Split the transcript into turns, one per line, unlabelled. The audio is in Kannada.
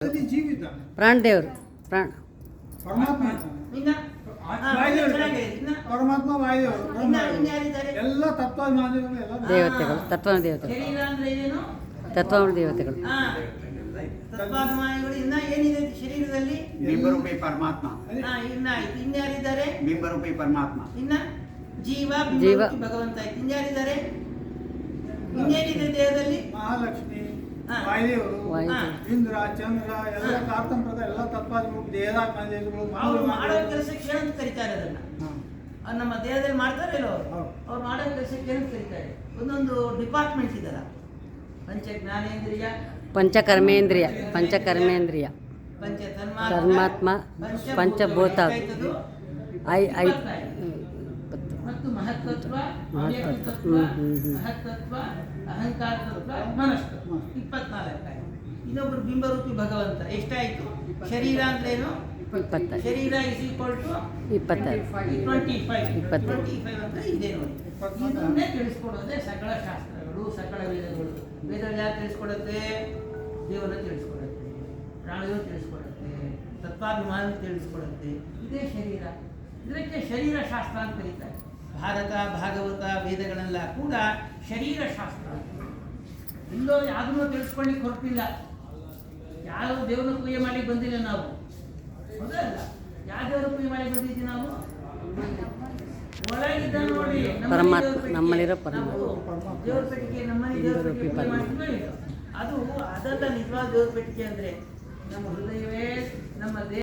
ಜೀವಿತ
ಪ್ರಾಣದೇವರು ಪ್ರಾಣ
ಪರಮಾತ್ಮ ಪರಮಾತ್ಮ ವಾಯುದೇವರು ಎಲ್ಲ ತತ್ವಾಭಿಮಾನಿಗಳು ಎಲ್ಲ
ದೇವತೆಗಳು ತತ್ವನ ದೇವತೆಗಳು ತತ್ವನ ದೇವತೆಗಳು
ತತ್ವಾಭಿಮಾನಿಗಳು ಇನ್ನ ಏನಿದೆ ಶರೀರದಲ್ಲಿ
ಬಿಂಬರೂಪಿ ಪರಮಾತ್ಮ
ಇನ್ಯಾರಿದ್ದಾರೆ
ಬಿಂಬರೂಪಿ ಪರಮಾತ್ಮ
ಇನ್ನ ಜೀವ
ಜೀವ.
ಭಗವಂತ ಇನ್ಯಾರಿದ್ದಾರೆ ಇನ್ನೇನಿದೆ ದೇಹದಲ್ಲಿ
ಮಹಾಲಕ್ಷ್ಮಿ
ವಾಯುದೇವರು.
ವಾಯುದೇವರು ಇಂದ್ರ ಚಂದ್ರ ಎಲ್ಲ ಕಾರ್ತಂಪ್ರದ ಎಲ್ಲ ತತ್ವಾಭಿಮಾನಿಗಳು ದೇಹದಾಭಿಮಾನಿಗಳು
ಅವ್ರು ಮಾಡೋ ಕೆಲಸಕ್ಕೆ ಏನಂತ ಕರೀತಾರೆ ಅದನ್ನ ನಮ್ಮ ದೇಹದಲ್ಲಿ ಮಾಡ್ತಾರೆ ಇಲ್ಲೋ ಅವ್ರು ಮಾಡೋ ಕೆಲಸಕ್ಕೆ ಏನಂತ ಕರೀತಾರೆ ಒಂದೊಂದು ಡಿಪಾರ್ಟ್ಮೆಂಟ್ ಇದಲ್ಲ ಪಂಚ ಜ್ಞಾನೇಂದ್ರಿಯ
ಪಂಚಕರ್ಮೇಂದ್ರಿಯ ಪಂಚಕರ್ಮೇಂದ್ರಿಯ
ಪಂಚ
ಪರಮಾತ್ಮ ಪಂಚಭೂತ ಐ ಐ
ಮತ್ತು ಮಹತ್ತತ್ವ
ಮಹತ್ತತ್ವ.
ಮಹತ್ತತ್ವ ಅಹಂಕಾರ ತತ್ವ ಮನಸ್ತತ್ವ 24 ಇನ್ನೊಬ್ರು ಬಿಂಬರೂಪಿ ಭಗವಂತ ಎಷ್ಟಾಯ್ತು ಶರೀರ ಅಂದ್ರೇನು
20
ಶರೀರ ಇಸ್ ಈಕ್ವಲ್ ಟು
25
25 ಅಂದ್ರೆ ಇದೆ ನೋಡಿ ಇದನ್ನೇ ತಿಳಿಸ್ಕೊಡೋದೇ ಸಕಲ ಶಾಸ್ತ್ರಗಳು ಸಕಲ ವೇದಗಳು ವೇದಗಳು ಯಾರು ತಿಳಿಸ್ಕೊಡುತ್ತೆ ದೇವರನ್ನ ತಿಳಿಸ್ಕೊಡುತ್ತೆ ಪ್ರಾಣಿಗಳು ತಿಳಿಸ್ಕೊಡುತ್ತೆ ತತ್ವಾಭಿಮಾನ ತಿಳಿಸ್ಕೊಡುತ್ತೆ ಇದೇ ಶರೀರ ಇದಕ್ಕೆ ಶರೀರ ಶಾಸ್ತ್ರ ಅಂತ ಕರೀತಾರೆ ಭಾರತ ಭಾಗವತ ವೇದಗಳೆಲ್ಲ ಕೂಡ ಶರೀರ ಶಾಸ್ತ್ರ ಇಲ್ಲೋ ಯಾವುದನ್ನು ತಿಳಿಸ್ಕೊಳ್ಳಿಕ್ಕೆ ಹೊರಟಿಲ್ಲ ಯಾವ ದೇವರನ್ನ ಪೂಜೆ ಮಾಡಿ ಬಂದಿಲ್ಲ ನಾವು ಹೌದಲ್ಲ ಯಾವ ದೇವರ ಪೂಜೆ ಮಾಡಿ ಬಂದಿದ್ದೀವಿ ನಾವು ಒಳಗಿದ್ದ ನೋಡಿ
ಪರಮಾತ್ಮ ನಮ್ಮಲ್ಲಿರೋ ಪರಮಾತ್ಮ
ದೇವರ ಪೆಟ್ಟಿಗೆ ನಮ್ಮನೆ ದೇವರ ಪೆಟ್ಟಿಗೆ ಪೂಜೆ ಮಾಡ್ತೀವೋ ಇಲ್ಲೋ? ಅದು ಅದಲ್ಲ ನಿಜವಾದ ದೇವರ ಪೆಟ್ಟಿಗೆ ಅಂದ್ರೆ ನಮ್ಮ ಹೃದಯವೇ ನಮ್ಮ ದೇಹ